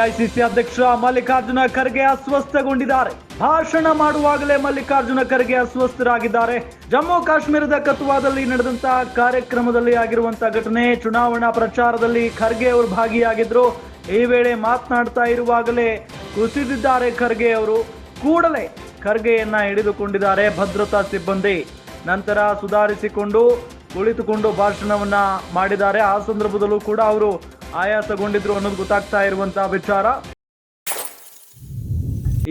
AICC ಅಧ್ಯಕ್ಷ ಮಲ್ಲಿಕಾರ್ಜುನ ಖರ್ಗೆ ಅಸ್ವಸ್ಥಗೊಂಡಿದ್ದಾರೆ. ಭಾಷಣ ಮಾಡುವಾಗಲೇ ಮಲ್ಲಿಕಾರ್ಜುನ ಖರ್ಗೆ ಅಸ್ವಸ್ಥರಾಗಿದ್ದಾರೆ. ಜಮ್ಮು ಕಾಶ್ಮೀರದ ಕತುವಾದಲ್ಲಿ ನಡೆದಂತಹ ಕಾರ್ಯಕ್ರಮದಲ್ಲಿ ಆಗಿರುವಂತಹ ಘಟನೆ. ಚುನಾವಣಾ ಪ್ರಚಾರದಲ್ಲಿ ಖರ್ಗೆ ಅವರು ಭಾಗಿಯಾಗಿದ್ರು. ಈ ವೇಳೆ ಮಾತನಾಡ್ತಾ ಇರುವಾಗಲೇ ಕುಸಿದಿದ್ದಾರೆ ಖರ್ಗೆ ಅವರು. ಕೂಡಲೇ ಖರ್ಗೆಯನ್ನ ಹಿಡಿದುಕೊಂಡಿದ್ದಾರೆ ಭದ್ರತಾ ಸಿಬ್ಬಂದಿ. ನಂತರ ಸುಧಾರಿಸಿಕೊಂಡು ಕುಳಿತುಕೊಂಡು ಭಾಷಣವನ್ನ ಮಾಡಿದ್ದಾರೆ. ಆ ಸಂದರ್ಭದಲ್ಲೂ ಕೂಡ ಅವರು ಆಯಾಸಗೊಂಡಿದ್ರು ಅನ್ನೋದು ಗೊತ್ತಾಗ್ತಾ ಇರುವಂತಹ ವಿಚಾರ.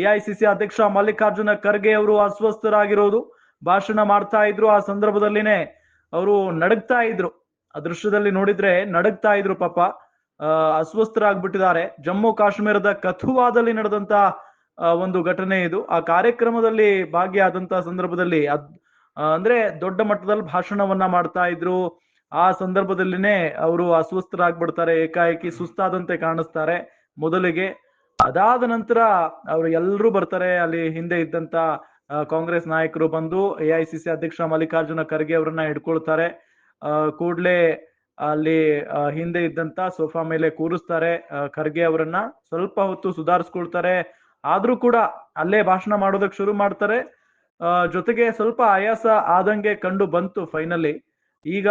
ಎಐಸಿಸಿ ಅಧ್ಯಕ್ಷ ಮಲ್ಲಿಕಾರ್ಜುನ ಖರ್ಗೆ ಅವರು ಅಸ್ವಸ್ಥರಾಗಿರೋದು. ಭಾಷಣ ಮಾಡ್ತಾ ಇದ್ರು. ಆ ಸಂದರ್ಭದಲ್ಲಿನೇ ಅವರು ನಡುಗ್ತಾ ಇದ್ರು. ಆ ದೃಶ್ಯದಲ್ಲಿ ನೋಡಿದ್ರೆ ನಡುಗ್ತಾ ಇದ್ರು ಪಾಪ. ಅಸ್ವಸ್ಥರಾಗ್ಬಿಟ್ಟಿದ್ದಾರೆ. ಜಮ್ಮು ಕಾಶ್ಮೀರದ ಕಥುವಾದಲ್ಲಿ ನಡೆದಂತ ಒಂದು ಘಟನೆ ಇದು. ಆ ಕಾರ್ಯಕ್ರಮದಲ್ಲಿ ಭಾಗಿಯಾದಂತಹ ಸಂದರ್ಭದಲ್ಲಿ ಅಂದ್ರೆ ದೊಡ್ಡ ಮಟ್ಟದಲ್ಲಿ ಭಾಷಣವನ್ನ ಮಾಡ್ತಾ ಇದ್ರು. ಆ ಸಂದರ್ಭದಲ್ಲಿನೇ ಅವರು ಅಸ್ವಸ್ಥರಾಗ್ಬಿಡ್ತಾರೆ. ಏಕಾಏಕಿ ಸುಸ್ತಾದಂತೆ ಕಾಣಿಸ್ತಾರೆ ಮೊದಲಿಗೆ. ಅದಾದ ನಂತರ ಅವರು ಎಲ್ಲರೂ ಬರ್ತಾರೆ. ಅಲ್ಲಿ ಹಿಂದೆ ಇದ್ದಂತ ಕಾಂಗ್ರೆಸ್ ನಾಯಕರು ಬಂದು ಎಐಸಿಸಿ ಅಧ್ಯಕ್ಷ ಮಲ್ಲಿಕಾರ್ಜುನ ಖರ್ಗೆ ಅವರನ್ನ ಹಿಡ್ಕೊಳ್ತಾರೆ. ಕೂಡ್ಲೆ ಅಲ್ಲಿ ಹಿಂದೆ ಇದ್ದಂತ ಸೋಫಾ ಮೇಲೆ ಕೂರಿಸ್ತಾರೆ ಖರ್ಗೆ ಅವರನ್ನ. ಸ್ವಲ್ಪ ಹೊತ್ತು ಸುಧಾರಿಸ್ಕೊಳ್ತಾರೆ. ಆದ್ರೂ ಕೂಡ ಅಲ್ಲೇ ಭಾಷಣ ಮಾಡೋದಕ್ಕೆ ಶುರು ಮಾಡ್ತಾರೆ. ಜೊತೆಗೆ ಸ್ವಲ್ಪ ಆಯಾಸ ಆದಂಗೆ ಕಂಡು ಬಂತು ಫೈನಲಿ. ಈಗ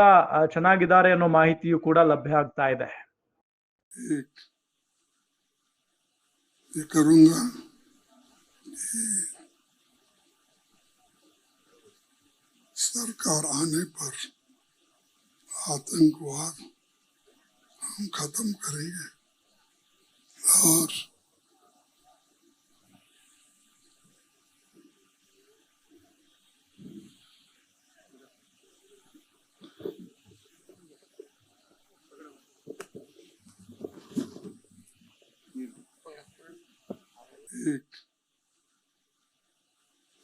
ಚೆನ್ನಾಗಿದ್ದಾರೆ ಅನ್ನೋ ಮಾಹಿತಿಯು ಕೂಡ ಲಭ್ಯ ಆಗ್ತಾ ಇದೆ. सरकार आने पर आतंकवाद हम खत्म करेंगे और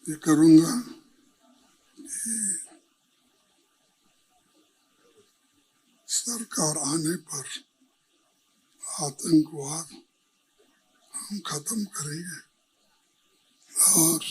ये करूंगा कि सरकार आने पर आतंकवाद हम खत्म करेंगे और